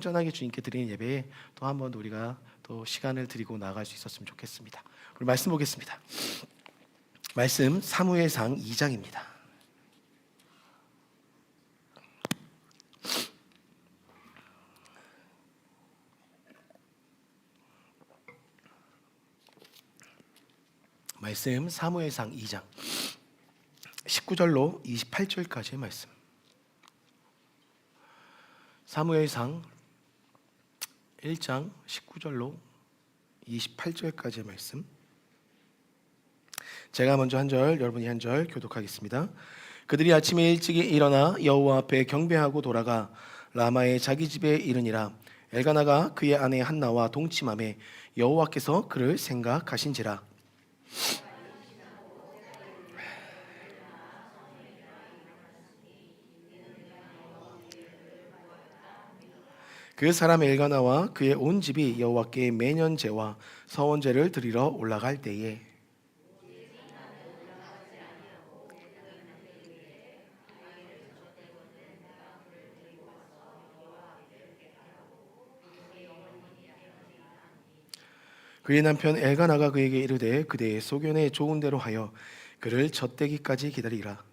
온전하게 주님께 드리는 예배에 또 한 번 우리가 또 시간을 드리고 나아갈 수 있었으면 좋겠습니다. 우리 말씀 보겠습니다. 말씀 사무엘상 2장입니다. 말씀 사무엘상 2장 19절로 28절까지의 말씀. 사무엘상 1장 19절로 28절까지의 말씀. 제가 먼저 한 절, 여러분이 한 절 교독하겠습니다. 그들이 아침에 일찍이 일어나 여호와 앞에 경배하고 돌아가 라마의 자기 집에 이르니라. 엘가나가 그의 아내 한나와 동침하매 여호와께서 그를 생각하신지라. 그 사람 엘가나와 그의 온 집이 여호와께 매년 제와 서원제를 드리러 올라갈 때에 그의 남편 엘가나가 그에게 이르되 그대의 소견에 좋은 대로 하여 그를 젖대기까지 기다리라.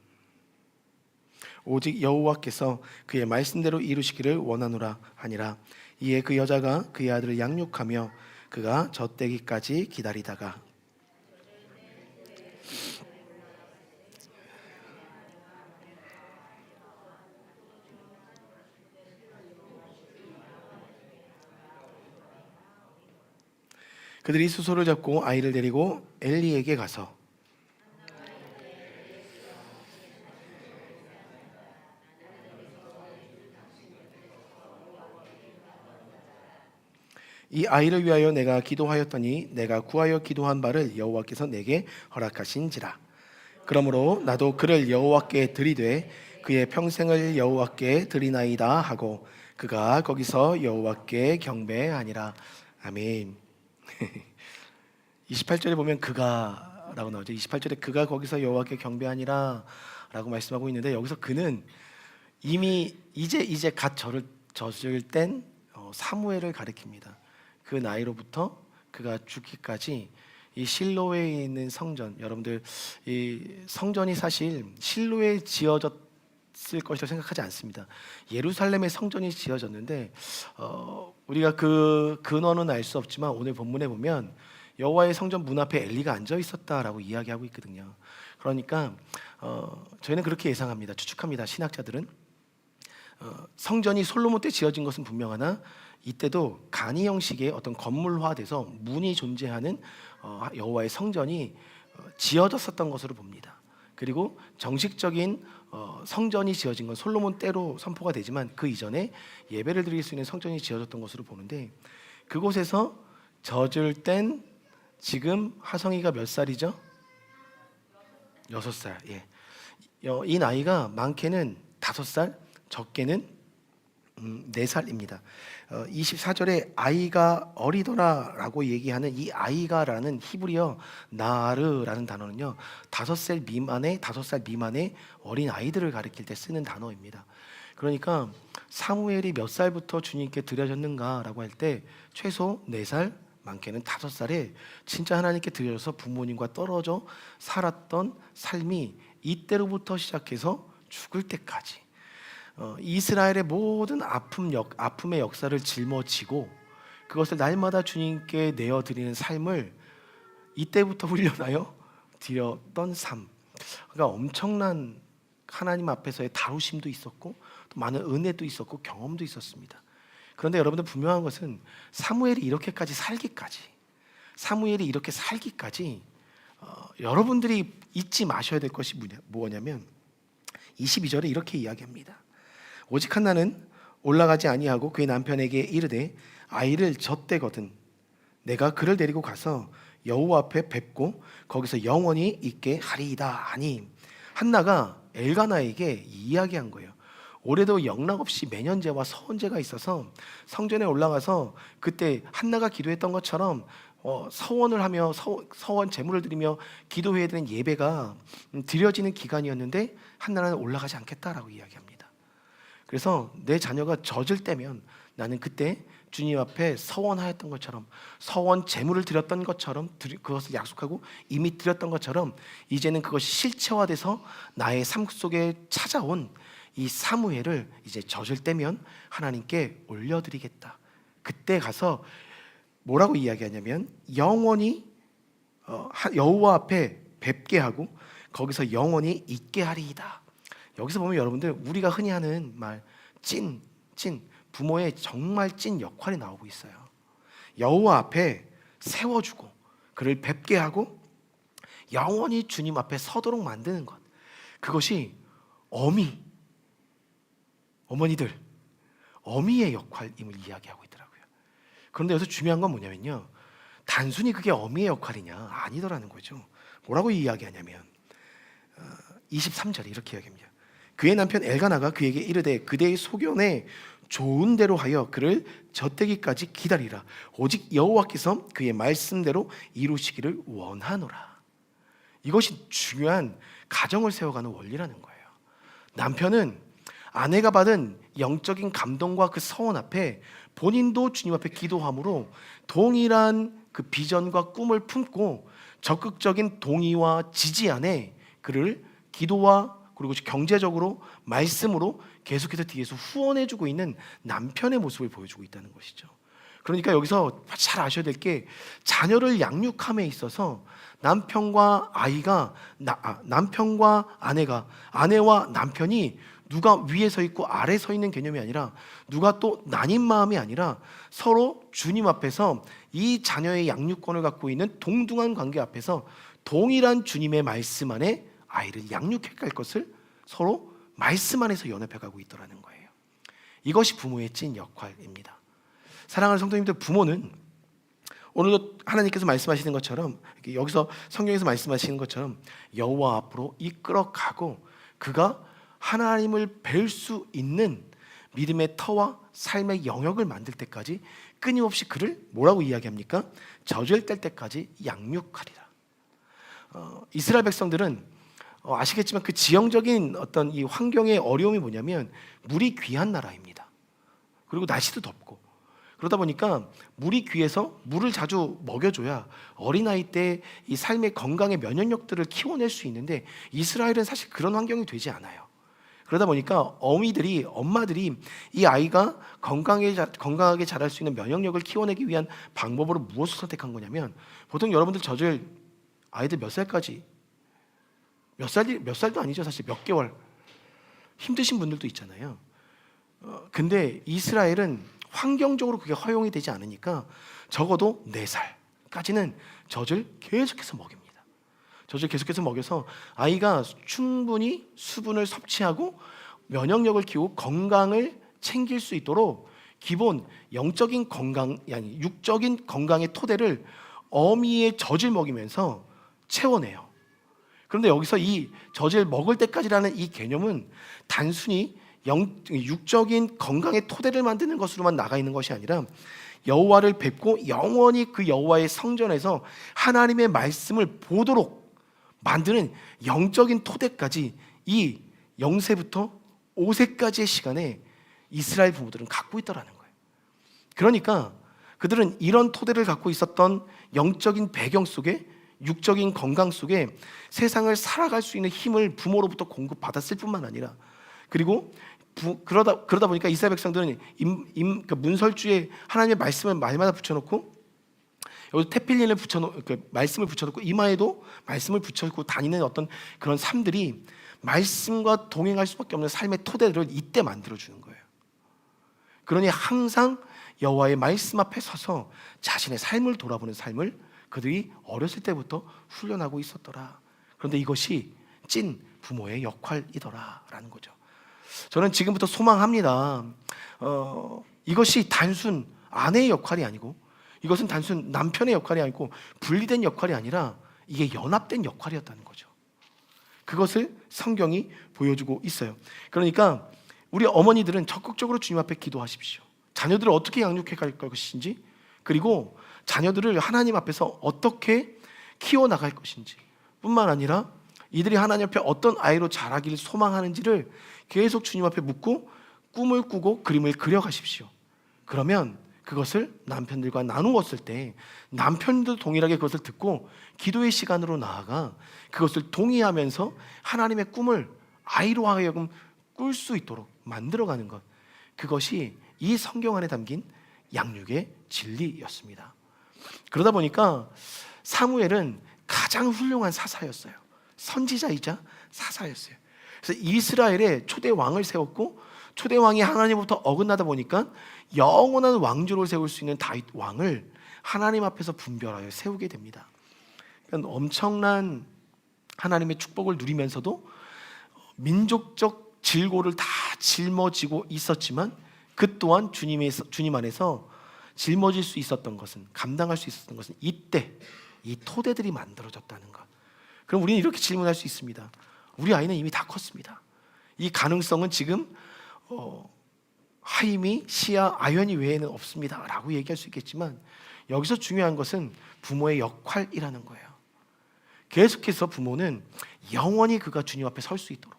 오직 여호와께서 그의 말씀대로 이루시기를 원하노라 하니라. 이에 그 여자가 그의 아들을 양육하며 그가 젖대기까지 기다리다가 그들이 수소를 잡고 아이를 데리고 엘리에게 가서 이 아이를 위하여 내가 기도하였더니 내가 구하여 기도한 바를 여호와께서 내게 허락하신지라. 그러므로 나도 그를 여호와께 드리되 그의 평생을 여호와께 드리나이다 하고 그가 거기서 여호와께 경배하니라. 아멘. 28절에 보면 그가 라고 나오죠. 28절에 그가 거기서 여호와께 경배하니라 라고 말씀하고 있는데, 여기서 그는 이미 이제 갓 젖을 땐 사무엘을 가리킵니다. 그 나이로부터 그가 죽기까지 이 실로에 있는 성전, 여러분들 이 성전이 사실 실로에 지어졌을 것이라고 생각하지 않습니다. 예루살렘의 성전이 지어졌는데 우리가 그 근원은 알 수 없지만 오늘 본문에 보면 여호와의 성전 문 앞에 엘리가 앉아 있었다라고 이야기하고 있거든요. 그러니까 저희는 그렇게 예상합니다. 추측합니다. 신학자들은 성전이 솔로몬 때 지어진 것은 분명하나 이때도 간이 형식의 어떤 건물화돼서 문이 존재하는 여호와의 성전이 지어졌었던 것으로 봅니다. 그리고 정식적인 성전이 지어진 건 솔로몬 때로 선포가 되지만 그 이전에 예배를 드릴 수 있는 성전이 지어졌던 것으로 보는데, 그곳에서 젖을 땐 지금 하성이가 몇 살이죠? 6살. 예. 이 나이가 많게는 5살, 적게는 4살입니다. 24절에 아이가 어리더라라고 얘기하는 이 아이가라는 히브리어 나르라는 단어는요 5살 미만의 어린 아이들을 가리킬 때 쓰는 단어입니다. 그러니까 사무엘이 몇 살부터 주님께 드려졌는가라고 할 때 최소 4살, 많게는 5살에 진짜 하나님께 드려져서 부모님과 떨어져 살았던 삶이 이때로부터 시작해서 죽을 때까지 이스라엘의 모든 아픔의 역사를 짊어지고 그것을 날마다 주님께 내어드리는 삶을 이때부터 훈련하여 드렸던 삶. 그러니까 엄청난 하나님 앞에서의 다루심도 있었고 또 많은 은혜도 있었고 경험도 있었습니다. 그런데 여러분들 분명한 것은 사무엘이 이렇게 살기까지 여러분들이 잊지 마셔야 될 것이 뭐냐면 22절에 이렇게 이야기합니다. 오직 한나는 올라가지 아니하고 그의 남편에게 이르되 아이를 젖대거든 내가 그를 데리고 가서 여호와 앞에 뵙고 거기서 영원히 있게 하리이다 하니, 한나가 엘가나에게 이야기한 거예요. 올해도 영락없이 매년제와 서원제가 있어서 성전에 올라가서 그때 한나가 기도했던 것처럼 서원을 하며 서원 제물을 드리며 기도해야 되는 예배가 드려지는 기간이었는데 한나는 올라가지 않겠다라고 이야기합니다. 그래서 내 자녀가 젖을 때면 나는 그때 주님 앞에 서원하였던 것처럼, 서원 제물을 드렸던 것처럼, 그것을 약속하고 이미 드렸던 것처럼 이제는 그것이 실체화돼서 나의 삶 속에 찾아온 이 사무엘을 이제 젖을 떼면 하나님께 올려드리겠다. 그때 가서 뭐라고 이야기하냐면 영원히 여호와 앞에 뵙게 하고 거기서 영원히 있게 하리이다. 여기서 보면 여러분들 우리가 흔히 하는 말 찐 부모의 정말 찐 역할이 나오고 있어요. 여호와 앞에 세워주고 그를 뵙게 하고 영원히 주님 앞에 서도록 만드는 것, 그것이 어머니들 어미의 역할임을 이야기하고 있더라고요. 그런데 여기서 중요한 건 뭐냐면요, 단순히 그게 어미의 역할이냐, 아니더라는 거죠. 뭐라고 이야기하냐면 23절에 이렇게 이야기합니다. 그의 남편 엘가나가 그에게 이르되 그대의 소견에 좋은 대로 하여 그를 젖되기까지 기다리라. 오직 여호와께서 그의 말씀대로 이루시기를 원하노라. 이것이 중요한 가정을 세워가는 원리라는 거예요. 남편은 아내가 받은 영적인 감동과 그 서원 앞에 본인도 주님 앞에 기도함으로 동일한 그 비전과 꿈을 품고 적극적인 동의와 지지 안에 그를 기도와 그리고 경제적으로 말씀으로 계속해서 뒤에서 후원해주고 있는 남편의 모습을 보여주고 있다는 것이죠. 그러니까 여기서 잘 아셔야 될 게, 자녀를 양육함에 있어서 남편과 아내가, 아내와 남편이 누가 위에 서 있고 아래 서 있는 개념이 아니라, 누가 또 나뉜 마음이 아니라 서로 주님 앞에서 이 자녀의 양육권을 갖고 있는 동등한 관계 앞에서 동일한 주님의 말씀 안에 아이를 양육해 갈 것을 서로 말씀 안에서 연합해 가고 있더라는 거예요. 이것이 부모의 찐 역할입니다. 사랑하는 성도님들, 부모는 오늘도 하나님께서 말씀하시는 것처럼, 여기서 성경에서 말씀하시는 것처럼 여호와 앞으로 이끌어 가고 그가 하나님을 뵐 수 있는 믿음의 터와 삶의 영역을 만들 때까지 끊임없이 그를 뭐라고 이야기합니까? 젖을 뗄 때까지 양육하리라. 이스라엘 백성들은 아시겠지만 그 지형적인 어떤 이 환경의 어려움이 뭐냐면 물이 귀한 나라입니다. 그리고 날씨도 덥고, 그러다 보니까 물이 귀해서 물을 자주 먹여줘야 어린아이 때 이 삶의 건강의 면역력들을 키워낼 수 있는데, 이스라엘은 사실 그런 환경이 되지 않아요. 그러다 보니까 엄마들이 이 아이가 건강하게 자랄 수 있는 면역력을 키워내기 위한 방법으로 무엇을 선택한 거냐면, 보통 여러분들 젖을 아이들 몇 살까지, 몇 살도 아니죠, 사실 몇 개월 힘드신 분들도 있잖아요. 근데 이스라엘은 환경적으로 그게 허용이 되지 않으니까 적어도 4살까지는 젖을 계속해서 먹입니다. 젖을 계속해서 먹여서 아이가 충분히 수분을 섭취하고 면역력을 키우고 건강을 챙길 수 있도록 기본 영적인 건강, 아니 육적인 건강의 토대를 어미의 젖을 먹이면서 채워내요. 그런데 여기서 이 젖을 먹을 때까지라는 이 개념은 단순히 육적인 건강의 토대를 만드는 것으로만 나가 있는 것이 아니라, 여호와를 뵙고 영원히 그 여호와의 성전에서 하나님의 말씀을 보도록 만드는 영적인 토대까지 이 0세부터 5세까지의 시간에 이스라엘 부모들은 갖고 있더라는 거예요. 그러니까 그들은 이런 토대를 갖고 있었던 영적인 배경 속에, 육적인 건강 속에 세상을 살아갈 수 있는 힘을 부모로부터 공급받았을 뿐만 아니라, 그리고 그러다 보니까 이스라엘 백성들은 그 문설주에 하나님의 말씀을 말마다 붙여놓고, 여기서 테필린을 말씀을 붙여놓고 이마에도 말씀을 붙여놓고 다니는 어떤 그런 삶들이 말씀과 동행할 수밖에 없는 삶의 토대를 이때 만들어주는 거예요. 그러니 항상 여호와의 말씀 앞에 서서 자신의 삶을 돌아보는 삶을 그들이 어렸을 때부터 훈련하고 있었더라. 그런데 이것이 찐 부모의 역할이더라라는 거죠. 저는 지금부터 소망합니다. 이것이 단순 아내의 역할이 아니고, 이것은 단순 남편의 역할이 아니고 분리된 역할이 아니라 이게 연합된 역할이었다는 거죠. 그것을 성경이 보여주고 있어요. 그러니까 우리 어머니들은 적극적으로 주님 앞에 기도하십시오. 자녀들을 어떻게 양육해 갈 것인지, 그리고 자녀들을 하나님 앞에서 어떻게 키워나갈 것인지 뿐만 아니라 이들이 하나님 앞에 어떤 아이로 자라기를 소망하는지를 계속 주님 앞에 묻고 꿈을 꾸고 그림을 그려가십시오. 그러면 그것을 남편들과 나누었을 때 남편도 동일하게 그것을 듣고 기도의 시간으로 나아가 그것을 동의하면서 하나님의 꿈을 아이로 하여금 꿀 수 있도록 만들어가는 것, 그것이 이 성경 안에 담긴 양육의 진리였습니다. 그러다 보니까 사무엘은 가장 훌륭한 사사였어요. 선지자이자 사사였어요. 그래서 이스라엘의 초대 왕을 세웠고, 초대 왕이 하나님부터 어긋나다 보니까 영원한 왕조를 세울 수 있는 다윗 왕을 하나님 앞에서 분별하여 세우게 됩니다. 그러니까 엄청난 하나님의 축복을 누리면서도 민족적 질고를 다 짊어지고 있었지만, 그 또한 주님 안에서 짊어질 수 있었던 것은, 감당할 수 있었던 것은 이때 이 토대들이 만들어졌다는 것. 그럼 우리는 이렇게 질문할 수 있습니다. 우리 아이는 이미 다 컸습니다. 이 가능성은 지금 하임이, 시아, 아연이 외에는 없습니다 라고 얘기할 수 있겠지만, 여기서 중요한 것은 부모의 역할이라는 거예요. 계속해서 부모는 영원히 그가 주님 앞에 설 수 있도록,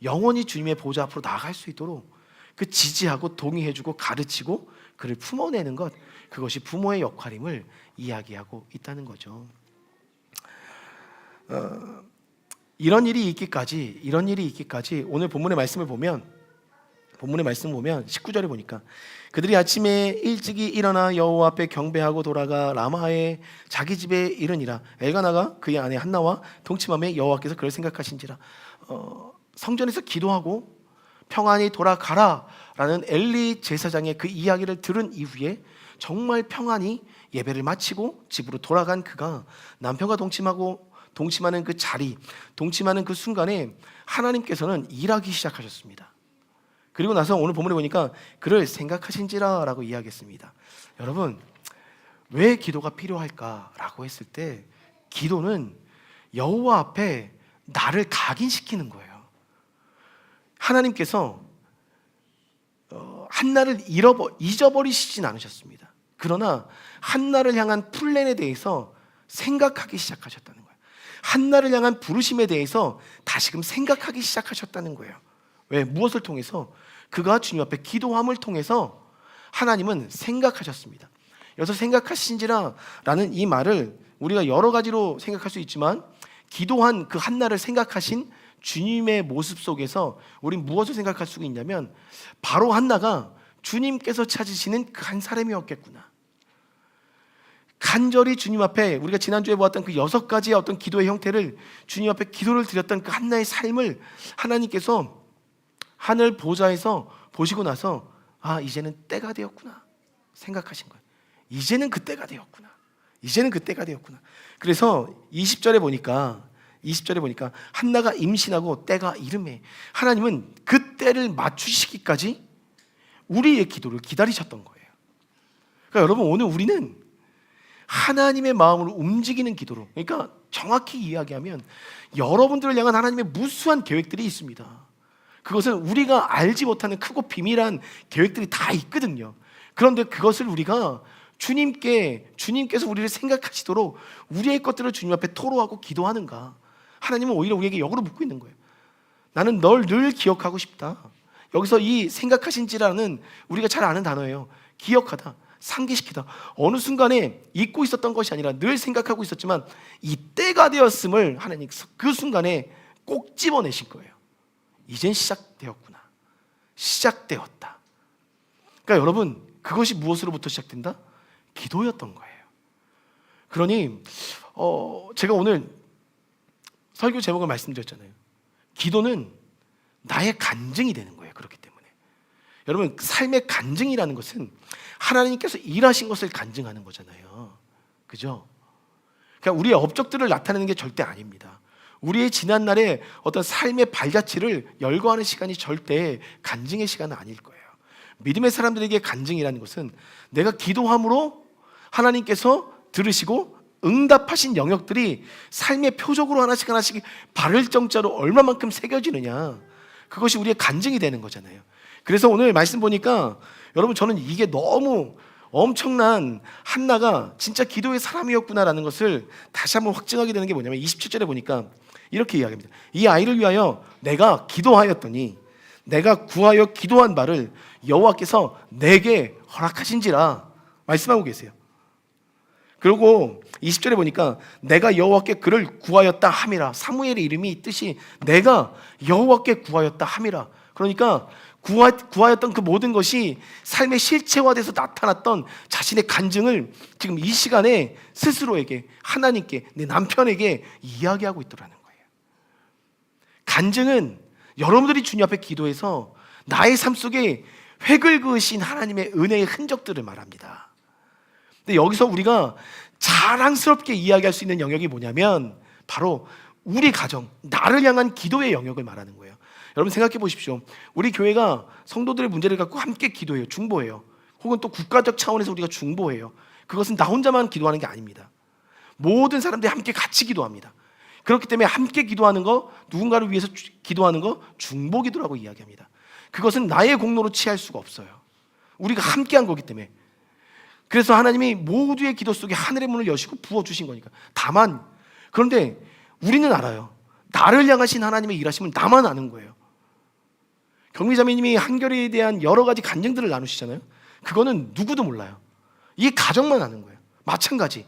영원히 주님의 보좌 앞으로 나아갈 수 있도록 그 지지하고 동의해주고 가르치고 그를 품어내는 것, 그것이 부모의 역할임을 이야기하고 있다는 거죠. 이런 일이 있기까지 오늘 본문의 말씀을 보면 19절에 보니까 그들이 아침에 일찍이 일어나 여호와 앞에 경배하고 돌아가 라마에 자기 집에 이르니라. 엘가나가 그의 아내 한나와 동침함에 여호와께서 그를 생각하신지라. 성전에서 기도하고 평안히 돌아가라 라는 엘리 제사장의 그 이야기를 들은 이후에 정말 평안히 예배를 마치고 집으로 돌아간 그가 남편과 동침하는 그 자리, 동침하는 그 순간에 하나님께서는 일하기 시작하셨습니다. 그리고 나서 오늘 본문에 보니까 그를 생각하신지라 라고 이야기했습니다. 여러분, 왜 기도가 필요할까라고 했을 때, 기도는 여호와 앞에 나를 각인시키는 거예요. 하나님께서 한나를 잊어버리시진 않으셨습니다. 그러나 한나를 향한 플랜에 대해서 생각하기 시작하셨다는 거예요. 한나를 향한 부르심에 대해서 다시금 생각하기 시작하셨다는 거예요. 왜? 무엇을 통해서? 그가 주님 앞에 기도함을 통해서 하나님은 생각하셨습니다. 여기서 생각하신지라 라는 이 말을 우리가 여러 가지로 생각할 수 있지만, 기도한 그 한나를 생각하신 주님의 모습 속에서 우린 무엇을 생각할 수가 있냐면, 바로 한나가 주님께서 찾으시는 그 한 사람이었겠구나. 간절히 주님 앞에, 우리가 지난주에 보았던 그 6가지의 어떤 기도의 형태를, 주님 앞에 기도를 드렸던 그 한나의 삶을 하나님께서 하늘 보좌에서 보시고 나서, 아, 이제는 때가 되었구나 생각하신 거예요. 이제는 그때가 되었구나. 그래서 20절에 보니까 한나가 임신하고 때가 이르매, 하나님은 그 때를 맞추시기까지 우리의 기도를 기다리셨던 거예요. 그러니까 여러분, 오늘 우리는 하나님의 마음으로 움직이는 기도로, 그러니까 정확히 이야기하면 여러분들을 향한 하나님의 무수한 계획들이 있습니다. 그것은 우리가 알지 못하는 크고 비밀한 계획들이 다 있거든요. 그런데 그것을 우리가 주님께서 우리를 생각하시도록 우리의 것들을 주님 앞에 토로하고 기도하는가? 하나님은 오히려 우리에게 역으로 묻고 있는 거예요. 나는 널 늘 기억하고 싶다. 여기서 이 생각하신지라는 우리가 잘 아는 단어예요. 기억하다, 상기시키다. 어느 순간에 잊고 있었던 것이 아니라 늘 생각하고 있었지만 이 때가 되었음을 하나님 그 순간에 꼭 집어내신 거예요. 이젠 시작되었구나. 시작되었다. 그러니까 여러분, 그것이 무엇으로부터 시작된다? 기도였던 거예요. 그러니 제가 오늘 설교 제목을 말씀드렸잖아요. 기도는 나의 간증이 되는 거예요. 그렇기 때문에 여러분, 삶의 간증이라는 것은 하나님께서 일하신 것을 간증하는 거잖아요. 그죠? 그러니까 우리의 업적들을 나타내는 게 절대 아닙니다. 우리의 지난날의 어떤 삶의 발자취를 열거하는 시간이 절대 간증의 시간은 아닐 거예요. 믿음의 사람들에게 간증이라는 것은 내가 기도함으로 하나님께서 들으시고 응답하신 영역들이 삶의 표적으로 하나씩 바를 정자로 얼마만큼 새겨지느냐, 그것이 우리의 간증이 되는 거잖아요. 그래서 오늘 말씀 보니까 여러분, 저는 이게 너무 엄청난, 한나가 진짜 기도의 사람이었구나라는 것을 다시 한번 확증하게 되는 게 뭐냐면 27절에 보니까 이렇게 이야기합니다. 이 아이를 위하여 내가 기도하였더니 내가 구하여 기도한 바를 여호와께서 내게 허락하신지라 말씀하고 계세요. 그리고 20절에 보니까 내가 여호와께 그를 구하였다 함이라. 사무엘의 이름이 뜻이 내가 여호와께 구하였다 함이라. 그러니까 구하였던 그 모든 것이 삶의 실체화돼서 나타났던 자신의 간증을 지금 이 시간에 스스로에게, 하나님께, 내 남편에게 이야기하고 있더라는 거예요. 간증은 여러분들이 주님 앞에 기도해서 나의 삶 속에 획을 그으신 하나님의 은혜의 흔적들을 말합니다. 근데 여기서 우리가 자랑스럽게 이야기할 수 있는 영역이 뭐냐면 바로 우리 가정, 나를 향한 기도의 영역을 말하는 거예요. 여러분 생각해 보십시오. 우리 교회가 성도들의 문제를 갖고 함께 기도해요. 중보해요. 혹은 또 국가적 차원에서 우리가 중보해요. 그것은 나 혼자만 기도하는 게 아닙니다. 모든 사람들이 함께 같이 기도합니다. 그렇기 때문에 함께 기도하는 거, 누군가를 위해서 기도하는 거 중보기도라고 이야기합니다. 그것은 나의 공로로 취할 수가 없어요. 우리가 함께 한 거기 때문에. 그래서 하나님이 모두의 기도 속에 하늘의 문을 여시고 부어주신 거니까. 다만 그런데 우리는 알아요. 나를 향하신 하나님의 일하심을 나만 아는 거예요. 경미자매님이 한결에 대한 여러 가지 간증들을 나누시잖아요. 그거는 누구도 몰라요. 이 가정만 아는 거예요. 마찬가지.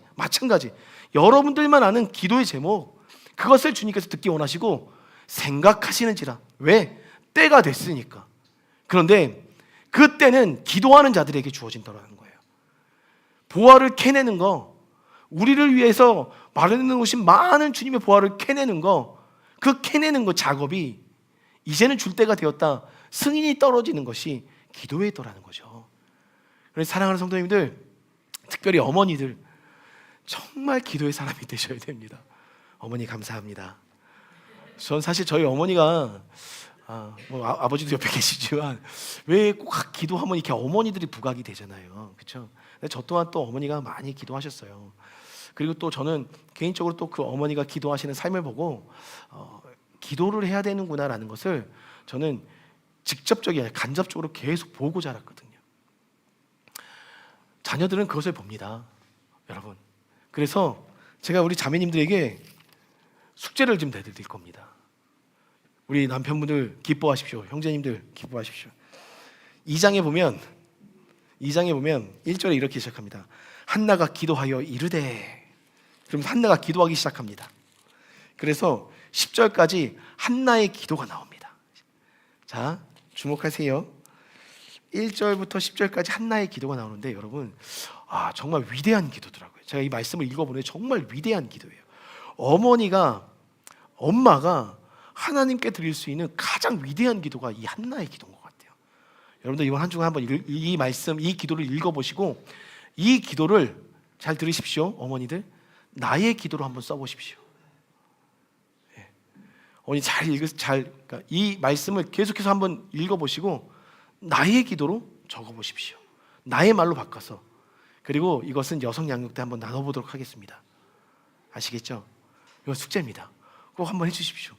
여러분들만 아는 기도의 제목, 그것을 주님께서 듣기 원하시고 생각하시는지라. 왜? 때가 됐으니까. 그런데 그 때는 기도하는 자들에게 주어진다는 거예요. 보화를 캐내는 거, 우리를 위해서 마련해 놓으신 많은 주님의 보화를 캐내는 거, 그 캐내는 거 작업이 이제는 줄 때가 되었다, 승인이 떨어지는 것이 기도의 때라는 거죠. 그래서 사랑하는 성도님들, 특별히 어머니들, 정말 기도의 사람이 되셔야 됩니다. 어머니 감사합니다. 전 사실 저희 어머니가 아버지도 옆에 계시지만 왜 꼭 기도하면 이렇게 어머니들이 부각이 되잖아요. 그렇죠? 저 또한 또 어머니가 많이 기도하셨어요. 그리고 또 저는 개인적으로 또 그 어머니가 기도하시는 삶을 보고 기도를 해야 되는구나라는 것을 저는 직접적이 아니라 간접적으로 계속 보고 자랐거든요. 자녀들은 그것을 봅니다, 여러분. 그래서 제가 우리 자매님들에게 숙제를 좀 내드릴 겁니다. 우리 남편분들 기뻐하십시오. 형제님들 기뻐하십시오. 2장에 보면 1절에 이렇게 시작합니다. 한나가 기도하여 이르되. 그럼 한나가 기도하기 시작합니다. 그래서 10절까지 한나의 기도가 나옵니다. 자, 주목하세요. 1절부터 10절까지 한나의 기도가 나오는데 여러분, 정말 위대한 기도더라고요. 제가 이 말씀을 읽어보니 정말 위대한 기도예요. 엄마가 하나님께 드릴 수 있는 가장 위대한 기도가 이 한나의 기도인 것 같아요. 여러분들 이번 한 주간 한번 이 말씀, 이 기도를 읽어보시고 이 기도를 잘 들으십시오. 어머니들, 나의 기도로 한번 써보십시오. 어머니 그러니까 이 말씀을 계속해서 한번 읽어보시고 나의 기도로 적어보십시오. 나의 말로 바꿔서. 그리고 이것은 여성 양육 때 한번 나눠보도록 하겠습니다. 아시겠죠? 이건 숙제입니다. 꼭 한번 해주십시오.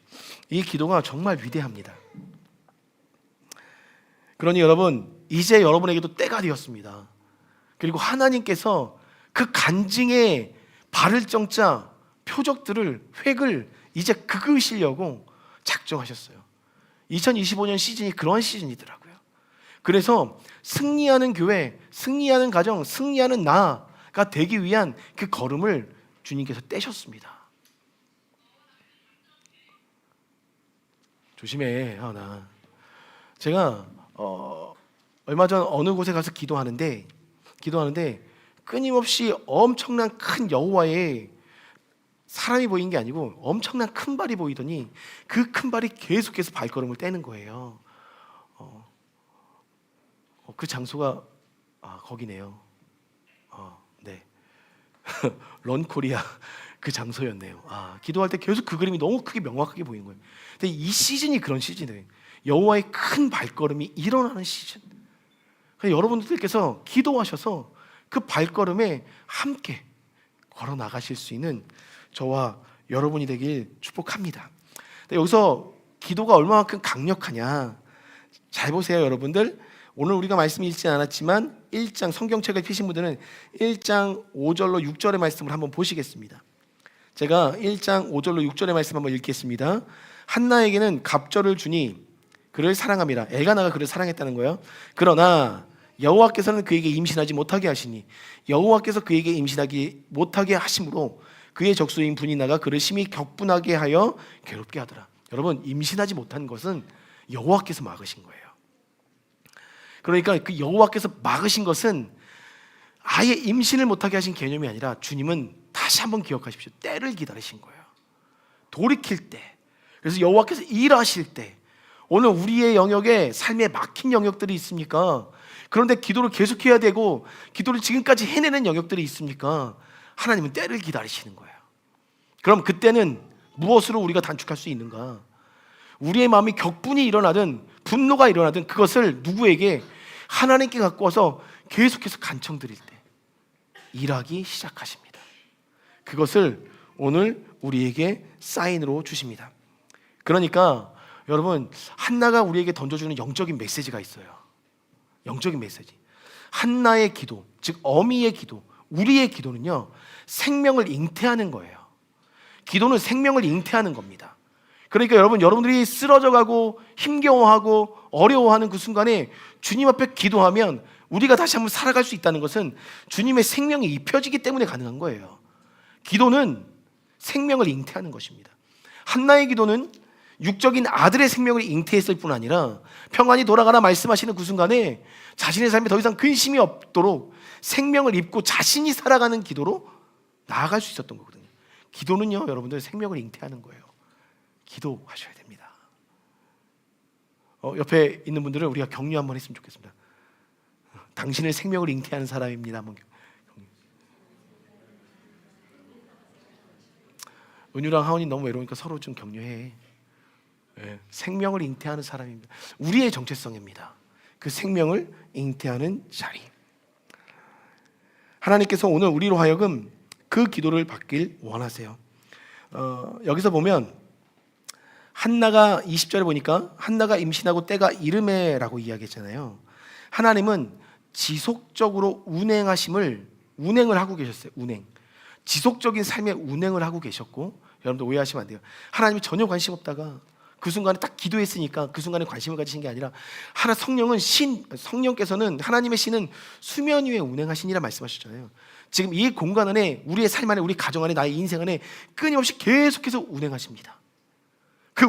이 기도가 정말 위대합니다. 그러니 여러분, 이제 여러분에게도 때가 되었습니다. 그리고 하나님께서 그 간증의 바를 정자 표적들을, 획을 이제 그으시려고 작정하셨어요. 2025년 시즌이 그런 시즌이더라고요. 그래서 승리하는 교회, 승리하는 가정, 승리하는 나가 되기 위한 그 걸음을 주님께서 떼셨습니다. 조심해, 하나. 제가 얼마 전 어느 곳에 가서 기도하는데 끊임없이 엄청난 큰 여호와의 사람이 보인 게 아니고 엄청난 큰 발이 보이더니 그 큰 발이 계속해서 발걸음을 떼는 거예요. 그 장소가 거기네요. 네. 런코리아 그 장소였네요. 기도할 때 계속 그 그림이 너무 크게 명확하게 보이는 거예요. 근데 이 시즌이 그런 시즌이에요. 여호와의 큰 발걸음이 일어나는 시즌. 그래서 여러분들께서 기도하셔서 그 발걸음에 함께 걸어 나가실 수 있는 저와 여러분이 되길 축복합니다. 근데 여기서 기도가 얼마만큼 강력하냐, 잘 보세요. 여러분들, 오늘 우리가 말씀 읽지 않았지만 1장, 성경책을 펴신 분들은 1장 5절로 6절의 말씀을 한번 보시겠습니다. 제가 1장 5절로 6절의 말씀 한번 읽겠습니다. 한나에게는 갑절을 주니 그를 사랑함이라. 엘가나가 그를 사랑했다는 거예요. 그러나 여호와께서는 그에게 임신하지 못하게 하시니 여호와께서 그에게 임신하지 못하게 하심으로 그의 적수인 분이나가 그를 심히 격분하게 하여 괴롭게 하더라. 여러분, 임신하지 못한 것은 여호와께서 막으신 거예요. 그러니까 그 여호와께서 막으신 것은 아예 임신을 못하게 하신 개념이 아니라 주님은 다시 한번 기억하십시오. 때를 기다리신 거예요. 돌이킬 때. 그래서 여호와께서 일하실 때, 오늘 우리의 영역에 삶에 막힌 영역들이 있습니까? 그런데 기도를 계속해야 되고 기도를 지금까지 해내는 영역들이 있습니까? 하나님은 때를 기다리시는 거예요. 그럼 그때는 무엇으로 우리가 단축할 수 있는가? 우리의 마음이 격분이 일어나든 분노가 일어나든 그것을 누구에게? 하나님께 갖고 와서 계속해서 간청 드릴 때 일하기 시작하십니다. 그것을 오늘 우리에게 사인으로 주십니다. 그러니까 여러분, 한나가 우리에게 던져주는 영적인 메시지가 있어요. 영적인 메시지. 한나의 기도, 즉 어미의 기도, 우리의 기도는요, 생명을 잉태하는 거예요. 기도는 생명을 잉태하는 겁니다. 그러니까 여러분들이 쓰러져가고 힘겨워하고 어려워하는 그 순간에 주님 앞에 기도하면 우리가 다시 한번 살아갈 수 있다는 것은 주님의 생명이 입혀지기 때문에 가능한 거예요. 기도는 생명을 잉태하는 것입니다. 한나의 기도는 육적인 아들의 생명을 잉태했을 뿐 아니라 평안히 돌아가라 말씀하시는 그 순간에 자신의 삶에 더 이상 근심이 없도록 생명을 입고 자신이 살아가는 기도로 나아갈 수 있었던 거거든요. 기도는요, 여러분들 생명을 잉태하는 거예요. 기도하셔야 됩니다. 옆에 있는 분들은 우리가 격려 한번 했으면 좋겠습니다. 당신을 생명을 잉태하는 사람입니다. 한번 은유랑 하원이 너무 외로우니까 서로 좀 격려해. 생명을 잉태하는 사람입니다. 우리의 정체성입니다. 그 생명을 잉태하는 자리. 하나님께서 오늘 우리로 하여금 그 기도를 받길 원하세요. 여기서 보면 한나가 20절에 보니까 한나가 임신하고 때가 이르매라고 이야기했잖아요. 하나님은 지속적으로 운행을 하고 계셨어요. 지속적인 삶의 운행을 하고 계셨고, 여러분들 오해하시면 안 돼요. 하나님이 전혀 관심 없다가 그 순간에 딱 기도했으니까 그 순간에 관심을 가지신 게 아니라 성령께서는 하나님의 신은 수면 위에 운행하시니라 말씀하셨잖아요. 지금 이 공간 안에 우리의 삶 안에 우리 가정 안에 나의 인생 안에 끊임없이 계속해서 운행하십니다. 그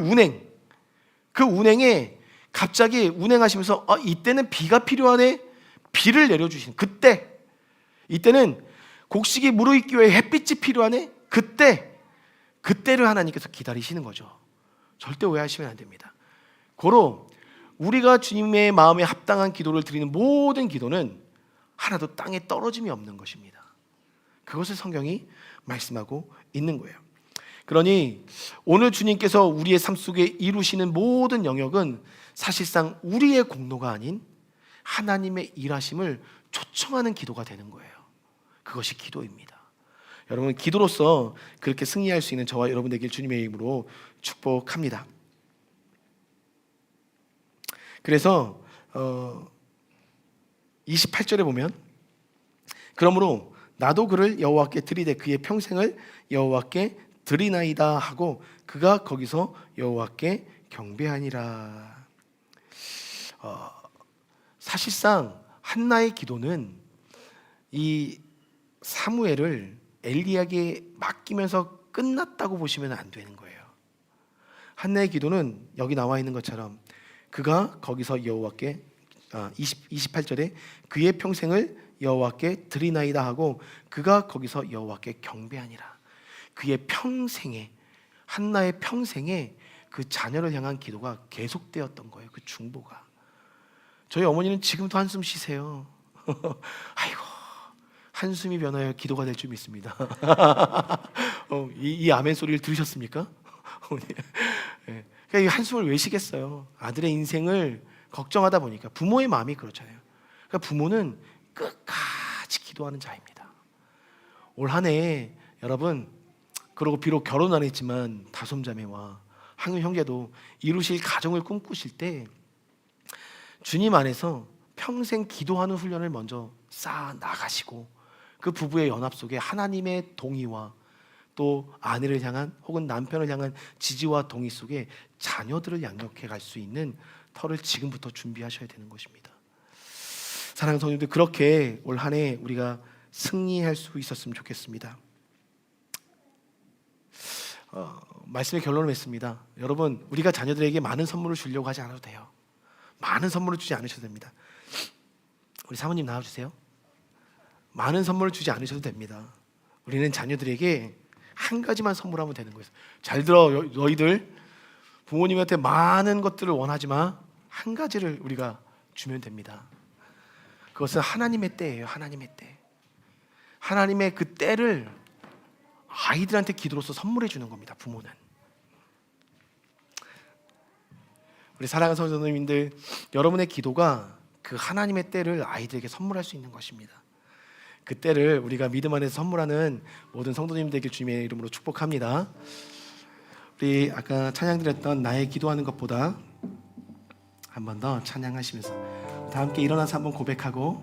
운행에 갑자기 운행하시면서 이때는 비가 필요하네. 비를 내려주시는 그때, 이때는 곡식이 무르익기 위해 햇빛이 필요하네. 그때를 하나님께서 기다리시는 거죠. 절대 오해하시면 안 됩니다. 고로 우리가 주님의 마음에 합당한 기도를 드리는 모든 기도는 하나도 땅에 떨어짐이 없는 것입니다. 그것을 성경이 말씀하고 있는 거예요. 그러니 오늘 주님께서 우리의 삶 속에 이루시는 모든 영역은 사실상 우리의 공로가 아닌 하나님의 일하심을 초청하는 기도가 되는 거예요. 그것이 기도입니다. 여러분, 기도로서 그렇게 승리할 수 있는 저와 여러분 되길 주님의 이름으로 축복합니다. 그래서 28절에 보면 그러므로 나도 그를 여호와께 드리되 그의 평생을 여호와께 드리나이다 하고 그가 거기서 여호와께 경배하니라. 사실상 한나의 기도는 이 사무엘을 엘리야에게 맡기면서 끝났다고 보시면 안 되는 거예요. 한나의 기도는 여기 나와 있는 것처럼 그가 거기서 여호와께 28절에 그의 평생을 여호와께 드리나이다 하고 그가 거기서 여호와께 경배하니라. 그의 평생에, 한나의 평생에 그 자녀를 향한 기도가 계속되었던 거예요. 그 중보가. 저희 어머니는 지금도 한숨 쉬세요. 아이고, 한숨이 변하여 기도가 될 줄 믿습니다. 이 아멘 소리를 들으셨습니까? 네. 그러니까 이 한숨을 왜 쉬겠어요? 아들의 인생을 걱정하다 보니까. 부모의 마음이 그렇잖아요. 그러니까 부모는 끝까지 기도하는 자입니다. 올 한 해 여러분, 그리고 비록 결혼 안 했지만 다솜자매와 항윤 형제도 이루실 가정을 꿈꾸실 때 주님 안에서 평생 기도하는 훈련을 먼저 쌓아 나가시고 그 부부의 연합 속에 하나님의 동의와 또 아내를 향한 혹은 남편을 향한 지지와 동의 속에 자녀들을 양육해 갈 수 있는 터를 지금부터 준비하셔야 되는 것입니다. 사랑하는 성도님들, 그렇게 올 한 해 우리가 승리할 수 있었으면 좋겠습니다. 말씀의 결론을 맺습니다. 여러분, 우리가 자녀들에게 많은 선물을 주려고 하지 않아도 돼요. 많은 선물을 주지 않으셔도 됩니다. 우리 사모님 나와주세요. 많은 선물을 주지 않으셔도 됩니다. 우리는 자녀들에게 한 가지만 선물하면 되는 거예요. 잘 들어, 너희들 부모님한테 많은 것들을 원하지 마. 한 가지를 우리가 주면 됩니다. 그것은 하나님의 때예요. 하나님의 때. 하나님의 그 때를 아이들한테 기도로서 선물해 주는 겁니다. 부모는. 우리 사랑하는 성도님들, 여러분의 기도가 그 하나님의 때를 아이들에게 선물할 수 있는 것입니다. 그 때를 우리가 믿음 안에서 선물하는 모든 성도님들에게 주님의 이름으로 축복합니다. 우리 아까 찬양드렸던 나의 기도하는 것보다 한 번 더 찬양하시면서 다 함께 일어나서 한번 고백하고